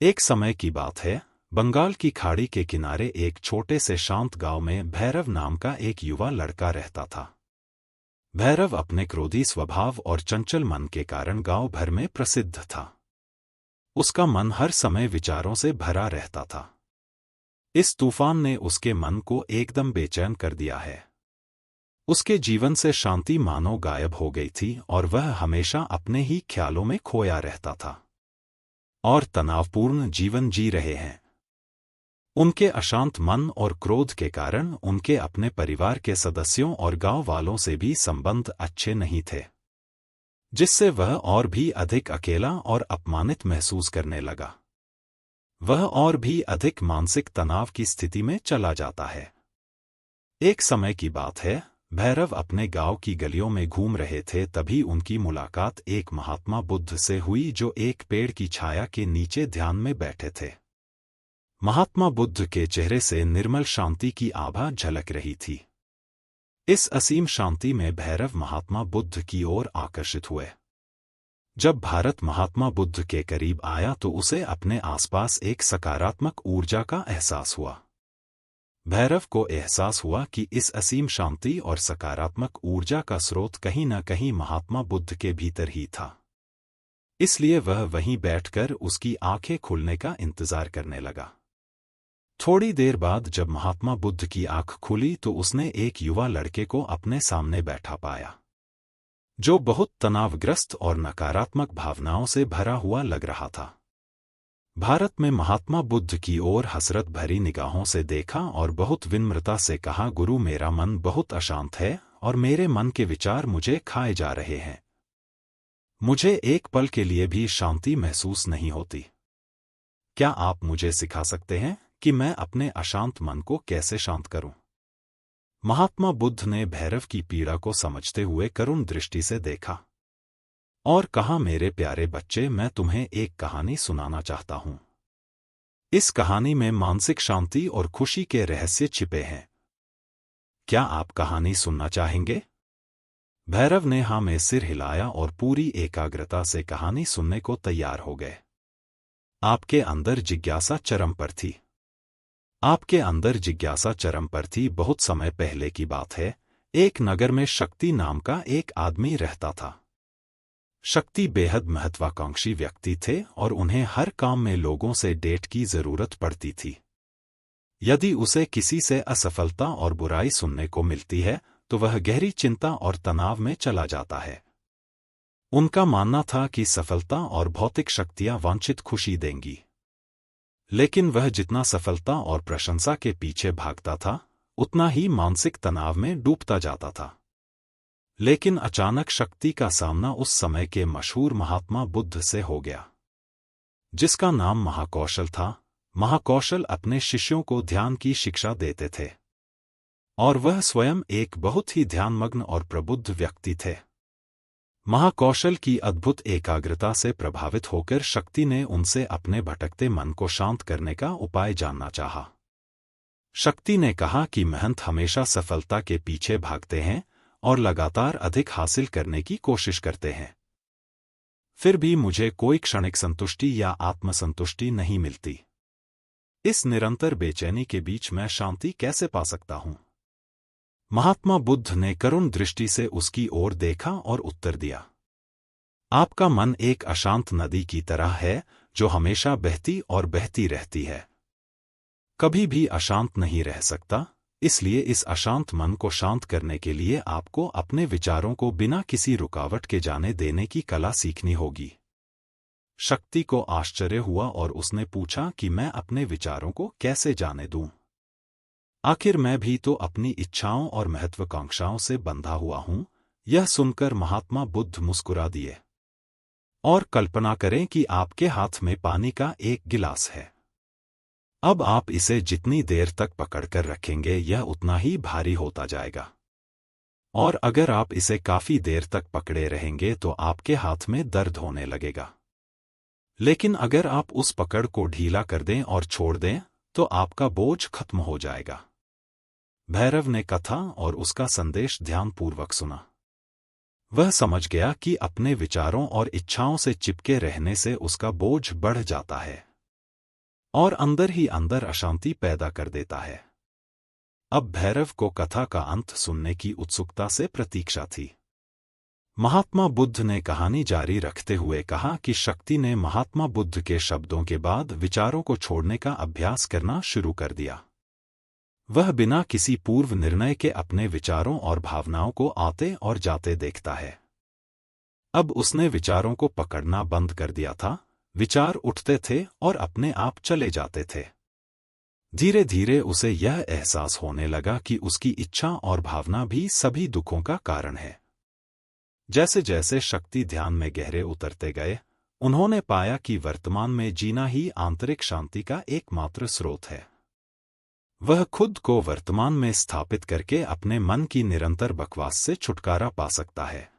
एक समय की बात है, बंगाल की खाड़ी के किनारे एक छोटे से शांत गांव में भैरव नाम का एक युवा लड़का रहता था। भैरव अपने क्रोधी स्वभाव और चंचल मन के कारण गांव भर में प्रसिद्ध था। उसका मन हर समय विचारों से भरा रहता था। इस तूफान ने उसके मन को एकदम बेचैन कर दिया है। उसके जीवन से शांति मानो गायब हो गई थी और वह हमेशा अपने ही ख्यालों में खोया रहता था और तनावपूर्ण जीवन जी रहे हैं। उनके अशांत मन और क्रोध के कारण उनके अपने परिवार के सदस्यों और गांव वालों से भी संबंध अच्छे नहीं थे, जिससे वह और भी अधिक अकेला और अपमानित महसूस करने लगा। वह और भी अधिक मानसिक तनाव की स्थिति में चला जाता है। एक समय की बात है, भैरव अपने गांव की गलियों में घूम रहे थे, तभी उनकी मुलाकात एक महात्मा बुद्ध से हुई जो एक पेड़ की छाया के नीचे ध्यान में बैठे थे। महात्मा बुद्ध के चेहरे से निर्मल शांति की आभा झलक रही थी। इस असीम शांति में भैरव महात्मा बुद्ध की ओर आकर्षित हुए। जब भारत महात्मा बुद्ध के करीब आया तो उसे अपने आसपास एक सकारात्मक ऊर्जा का एहसास हुआ। भैरव को एहसास हुआ कि इस असीम शांति और सकारात्मक ऊर्जा का स्रोत कहीं न कहीं महात्मा बुद्ध के भीतर ही था। इसलिए वह वहीं बैठकर उसकी आंखें खुलने का इंतजार करने लगा। थोड़ी देर बाद जब महात्मा बुद्ध की आंख खुली तो उसने एक युवा लड़के को अपने सामने बैठा पाया, जो बहुत तनावग्रस्त और नकारात्मक भावनाओं से भरा हुआ लग रहा था। भारत में महात्मा बुद्ध की ओर हसरत भरी निगाहों से देखा और बहुत विनम्रता से कहा, गुरु, मेरा मन बहुत अशांत है और मेरे मन के विचार मुझे खाए जा रहे हैं। मुझे एक पल के लिए भी शांति महसूस नहीं होती। क्या आप मुझे सिखा सकते हैं कि मैं अपने अशांत मन को कैसे शांत करूं? महात्मा बुद्ध ने भैरव की पीड़ा को समझते हुए करुण दृष्टि से देखा और कहा, मेरे प्यारे बच्चे, मैं तुम्हें एक कहानी सुनाना चाहता हूं। इस कहानी में मानसिक शांति और खुशी के रहस्य छिपे हैं। क्या आप कहानी सुनना चाहेंगे? भैरव ने हाँ में सिर हिलाया और पूरी एकाग्रता से कहानी सुनने को तैयार हो गए। आपके अंदर जिज्ञासा चरम पर थी। आपके अंदर जिज्ञासा चरम पर थी। बहुत समय पहले की बात है, एक नगर में शक्ति नाम का एक आदमी रहता था। शक्ति बेहद महत्वाकांक्षी व्यक्ति थे और उन्हें हर काम में लोगों से डेट की जरूरत पड़ती थी। यदि उसे किसी से असफलता और बुराई सुनने को मिलती है तो वह गहरी चिंता और तनाव में चला जाता है। उनका मानना था कि सफलता और भौतिक शक्तियां वांछित खुशी देंगी, लेकिन वह जितना सफलता और प्रशंसा के पीछे भागता था उतना ही मानसिक तनाव में डूबता जाता था। लेकिन अचानक शक्ति का सामना उस समय के मशहूर महात्मा बुद्ध से हो गया, जिसका नाम महाकौशल था। महाकौशल अपने शिष्यों को ध्यान की शिक्षा देते थे और वह स्वयं एक बहुत ही ध्यानमग्न और प्रबुद्ध व्यक्ति थे। महाकौशल की अद्भुत एकाग्रता से प्रभावित होकर शक्ति ने उनसे अपने भटकते मन को शांत करने का उपाय जानना चाहा। शक्ति ने कहा कि महंत हमेशा सफलता के पीछे भागते हैं और लगातार अधिक हासिल करने की कोशिश करते हैं, फिर भी मुझे कोई क्षणिक संतुष्टि या आत्मसंतुष्टि नहीं मिलती। इस निरंतर बेचैनी के बीच मैं शांति कैसे पा सकता हूं? महात्मा बुद्ध ने करुण दृष्टि से उसकी ओर देखा और उत्तर दिया, आपका मन एक अशांत नदी की तरह है जो हमेशा बहती और बहती रहती है, कभी भी अशांत नहीं रह सकता। इसलिए इस अशांत मन को शांत करने के लिए आपको अपने विचारों को बिना किसी रुकावट के जाने देने की कला सीखनी होगी। शक्ति को आश्चर्य हुआ और उसने पूछा कि मैं अपने विचारों को कैसे जाने दूं? आखिर मैं भी तो अपनी इच्छाओं और महत्वाकांक्षाओं से बंधा हुआ हूं। यह सुनकर महात्मा बुद्ध मुस्कुरा दिए और कल्पना करें कि आपके हाथ में पानी का एक गिलास है। अब आप इसे जितनी देर तक पकड़कर रखेंगे यह उतना ही भारी होता जाएगा, और अगर आप इसे काफी देर तक पकड़े रहेंगे तो आपके हाथ में दर्द होने लगेगा। लेकिन अगर आप उस पकड़ को ढीला कर दें और छोड़ दें तो आपका बोझ खत्म हो जाएगा। भैरव ने कथा और उसका संदेश ध्यानपूर्वक सुना। वह समझ गया कि अपने विचारों और इच्छाओं से चिपके रहने से उसका बोझ बढ़ जाता है। और अंदर ही अंदर अशांति पैदा कर देता है। अब भैरव को कथा का अंत सुनने की उत्सुकता से प्रतीक्षा थी। महात्मा बुद्ध ने कहानी जारी रखते हुए कहा कि शक्ति ने महात्मा बुद्ध के शब्दों के बाद विचारों को छोड़ने का अभ्यास करना शुरू कर दिया। वह बिना किसी पूर्व निर्णय के अपने विचारों और भावनाओं को आते और जाते देखता है। अब उसने विचारों को पकड़ना बंद कर दिया था। विचार उठते थे और अपने आप चले जाते थे। धीरे धीरे उसे यह एहसास होने लगा कि उसकी इच्छा और भावना भी सभी दुखों का कारण है। जैसे जैसे शक्ति ध्यान में गहरे उतरते गए, उन्होंने पाया कि वर्तमान में जीना ही आंतरिक शांति का एकमात्र स्रोत है। वह खुद को वर्तमान में स्थापित करके अपने मन की निरंतर बकवास से छुटकारा पा सकता है।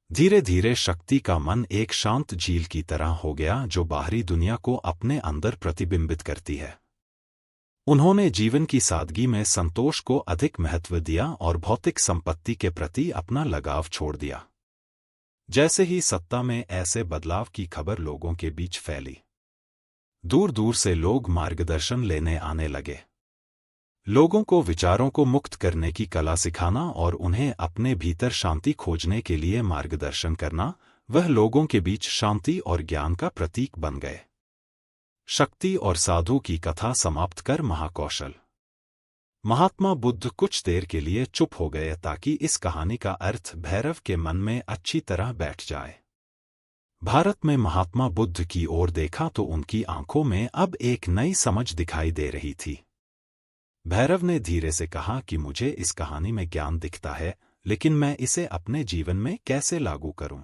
धीरे धीरे शक्ति का मन एक शांत झील की तरह हो गया जो बाहरी दुनिया को अपने अंदर प्रतिबिंबित करती है। उन्होंने जीवन की सादगी में संतोष को अधिक महत्व दिया और भौतिक संपत्ति के प्रति अपना लगाव छोड़ दिया। जैसे ही सत्ता में ऐसे बदलाव की खबर लोगों के बीच फैली, दूर दूर से लोग मार्गदर्शन लेने आने लगे। लोगों को विचारों को मुक्त करने की कला सिखाना और उन्हें अपने भीतर शांति खोजने के लिए मार्गदर्शन करना, वह लोगों के बीच शांति और ज्ञान का प्रतीक बन गए। शक्ति और साधु की कथा समाप्त कर महाकौशल। महात्मा बुद्ध कुछ देर के लिए चुप हो गए ताकि इस कहानी का अर्थ भैरव के मन में अच्छी तरह बैठ जाए। भारत में महात्मा बुद्ध की ओर देखा तो उनकी आंखों में अब एक नई समझ दिखाई दे रही थी। भैरव ने धीरे से कहा कि मुझे इस कहानी में ज्ञान दिखता है, लेकिन मैं इसे अपने जीवन में कैसे लागू करूं?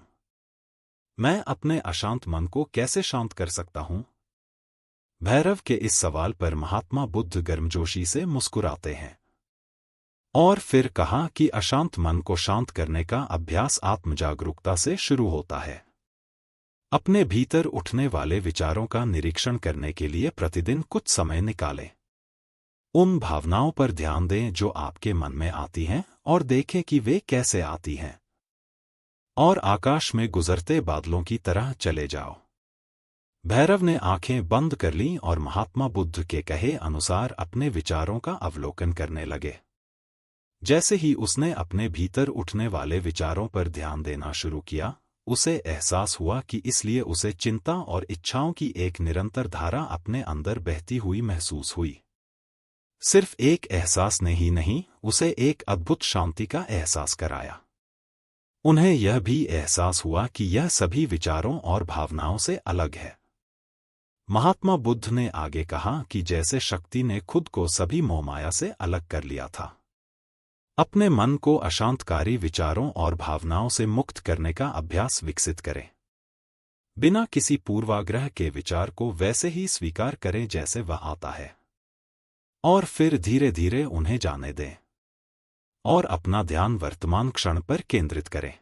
मैं अपने अशांत मन को कैसे शांत कर सकता हूं? भैरव के इस सवाल पर महात्मा बुद्ध गर्मजोशी से मुस्कुराते हैं और फिर कहा कि अशांत मन को शांत करने का अभ्यास आत्मजागरूकता से शुरू होता है। अपने भीतर उठने वाले विचारों का निरीक्षण करने के लिए प्रतिदिन कुछ समय निकालें। उन भावनाओं पर ध्यान दें जो आपके मन में आती हैं और देखें कि वे कैसे आती हैं। और आकाश में गुजरते बादलों की तरह चले जाओ। भैरव ने आंखें बंद कर लीं और महात्मा बुद्ध के कहे अनुसार अपने विचारों का अवलोकन करने लगे। जैसे ही उसने अपने भीतर उठने वाले विचारों पर ध्यान देना शुरू किया, उसे एहसास हुआ कि इसलिए उसे चिंता और इच्छाओं की एक निरंतर धारा अपने अंदर बहती हुई महसूस हुई। सिर्फ एक एहसास ने ही नहीं, उसे एक अद्भुत शांति का एहसास कराया। उन्हें यह भी एहसास हुआ कि यह सभी विचारों और भावनाओं से अलग है। महात्मा बुद्ध ने आगे कहा कि जैसे शक्ति ने खुद को सभी मोहमाया से अलग कर लिया था, अपने मन को अशांतकारी विचारों और भावनाओं से मुक्त करने का अभ्यास विकसित करें। बिना किसी पूर्वाग्रह के विचार को वैसे ही स्वीकार करें जैसे वह आता है, और फिर धीरे धीरे उन्हें जाने दें और अपना ध्यान वर्तमान क्षण पर केंद्रित करें।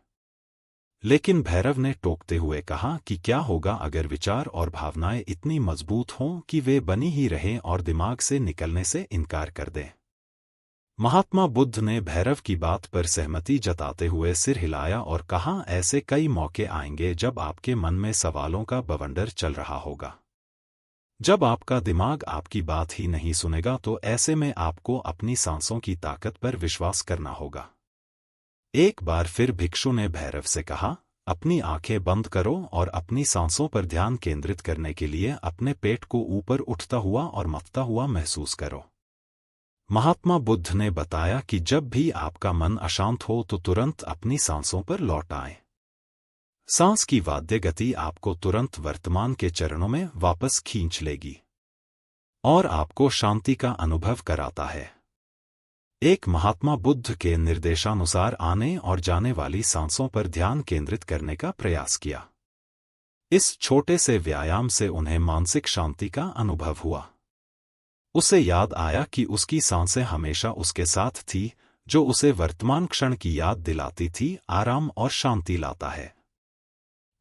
लेकिन भैरव ने टोकते हुए कहा कि क्या होगा अगर विचार और भावनाएं इतनी मजबूत हों कि वे बनी ही रहें और दिमाग से निकलने से इनकार कर दें। महात्मा बुद्ध ने भैरव की बात पर सहमति जताते हुए सिर हिलाया और कहा, ऐसे कई मौके आएंगे जब आपके मन में सवालों का बवंडर चल रहा होगा। जब आपका दिमाग आपकी बात ही नहीं सुनेगा तो ऐसे में आपको अपनी सांसों की ताकत पर विश्वास करना होगा। एक बार फिर भिक्षु ने भैरव से कहा, अपनी आंखें बंद करो और अपनी सांसों पर ध्यान केंद्रित करने के लिए अपने पेट को ऊपर उठता हुआ और मथता हुआ महसूस करो। महात्मा बुद्ध ने बताया कि जब भी आपका मन अशांत हो तो तुरंत अपनी सांसों पर लौट आएं। सांस की वाद्य गति आपको तुरंत वर्तमान के चरणों में वापस खींच लेगी और आपको शांति का अनुभव कराता है। एक महात्मा बुद्ध के निर्देशानुसार आने और जाने वाली सांसों पर ध्यान केंद्रित करने का प्रयास किया। इस छोटे से व्यायाम से उन्हें मानसिक शांति का अनुभव हुआ। उसे याद आया कि उसकी सांसें हमेशा उसके साथ थी, जो उसे वर्तमान क्षण की याद दिलाती थी, आराम और शांति लाता है।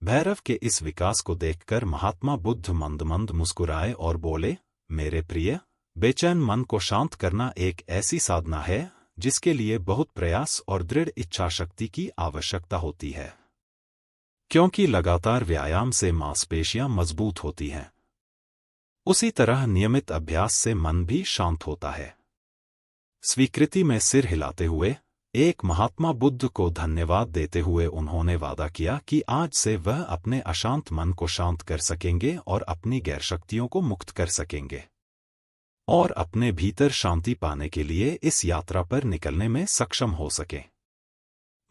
भैरव के इस विकास को देखकर महात्मा बुद्ध मंद मंद मुस्कुराए और बोले, मेरे प्रिय, बेचैन मन को शांत करना एक ऐसी साधना है जिसके लिए बहुत प्रयास और दृढ़ इच्छा शक्ति की आवश्यकता होती है, क्योंकि लगातार व्यायाम से मांसपेशियां मजबूत होती हैं उसी तरह नियमित अभ्यास से मन भी शांत होता है। स्वीकृति में सिर हिलाते हुए एक महात्मा बुद्ध को धन्यवाद देते हुए उन्होंने वादा किया कि आज से वह अपने अशांत मन को शांत कर सकेंगे और अपनी गैर शक्तियों को मुक्त कर सकेंगे और अपने भीतर शांति पाने के लिए इस यात्रा पर निकलने में सक्षम हो सके।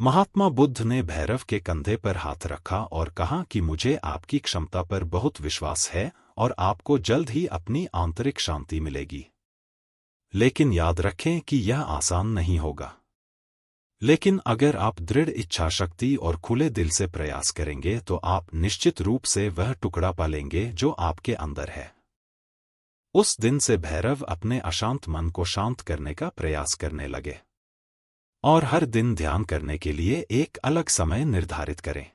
महात्मा बुद्ध ने भैरव के कंधे पर हाथ रखा और कहा कि मुझे आपकी क्षमता पर बहुत विश्वास है और आपको जल्द ही अपनी आंतरिक शांति मिलेगी। लेकिन याद रखें कि यह आसान नहीं होगा। लेकिन अगर आप दृढ़ इच्छा शक्ति और खुले दिल से प्रयास करेंगे तो आप निश्चित रूप से वह टुकड़ा पालेंगे जो आपके अंदर है। उस दिन से भैरव अपने अशांत मन को शांत करने का प्रयास करने लगे और हर दिन ध्यान करने के लिए एक अलग समय निर्धारित करें।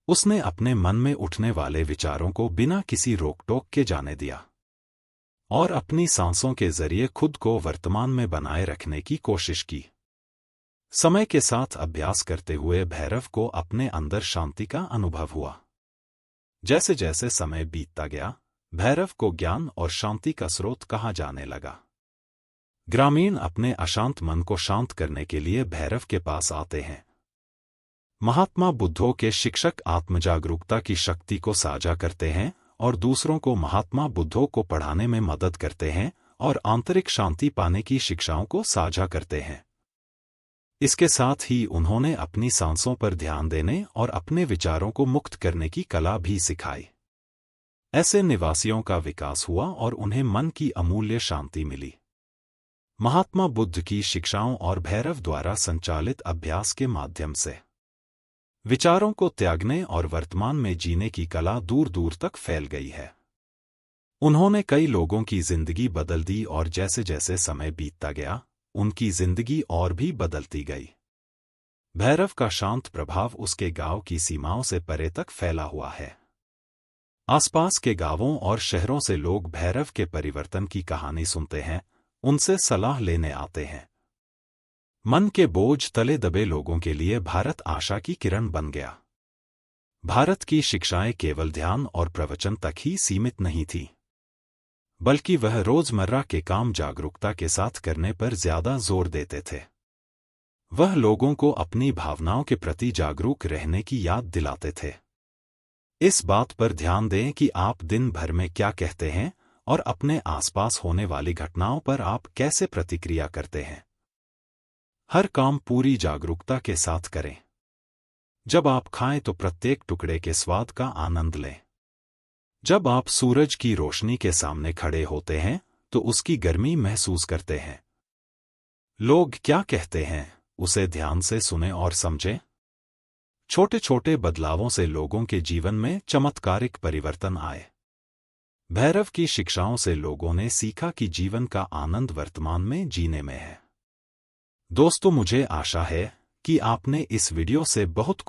उसने अपने मन में उठने वाले विचारों को बिना किसी रोक-टोक के जाने दिया और अपनी सांसों के जरिए खुद को वर्तमान में बनाए रखने की कोशिश की। समय के साथ अभ्यास करते हुए भैरव को अपने अंदर शांति का अनुभव हुआ। जैसे जैसे समय बीतता गया, भैरव को ज्ञान और शांति का स्रोत कहा जाने लगा। ग्रामीण अपने अशांत मन को शांत करने के लिए भैरव के पास आते हैं। महात्मा बुद्धों के शिक्षक आत्मजागरूकता की शक्ति को साझा करते हैं और दूसरों को महात्मा बुद्धों को पढ़ाने में मदद करते हैं और आंतरिक शांति पाने की शिक्षाओं को साझा करते हैं। इसके साथ ही उन्होंने अपनी सांसों पर ध्यान देने और अपने विचारों को मुक्त करने की कला भी सिखाई। ऐसे निवासियों का विकास हुआ और उन्हें मन की अमूल्य शांति मिली। महात्मा बुद्ध की शिक्षाओं और भैरव द्वारा संचालित अभ्यास के माध्यम से विचारों को त्यागने और वर्तमान में जीने की कला दूर दूर तक फैल गई है। उन्होंने कई लोगों की जिंदगी बदल दी और जैसे जैसे समय बीतता गया, उनकी जिंदगी और भी बदलती गई। भैरव का शांत प्रभाव उसके गांव की सीमाओं से परे तक फैला हुआ है। आसपास के गांवों और शहरों से लोग भैरव के परिवर्तन की कहानी सुनते हैं, उनसे सलाह लेने आते हैं। मन के बोझ तले दबे लोगों के लिए भारत आशा की किरण बन गया। भारत की शिक्षाएं केवल ध्यान और प्रवचन तक ही सीमित नहीं थी, बल्कि वह रोजमर्रा के काम जागरूकता के साथ करने पर ज्यादा जोर देते थे। वह लोगों को अपनी भावनाओं के प्रति जागरूक रहने की याद दिलाते थे। इस बात पर ध्यान दें कि आप दिन भर में क्या कहते हैं और अपने आसपास होने वाली घटनाओं पर आप कैसे प्रतिक्रिया करते हैं। हर काम पूरी जागरूकता के साथ करें। जब आप खाएं तो प्रत्येक टुकड़े के स्वाद का आनंद लें। जब आप सूरज की रोशनी के सामने खड़े होते हैं तो उसकी गर्मी महसूस करते हैं। लोग क्या कहते हैं, उसे ध्यान से सुनें और समझें। छोटे छोटे बदलावों से लोगों के जीवन में चमत्कारिक परिवर्तन आए। भैरव की शिक्षाओं से लोगों ने सीखा कि जीवन का आनंद वर्तमान में जीने में है। दोस्तों, मुझे आशा है कि आपने इस वीडियो से बहुत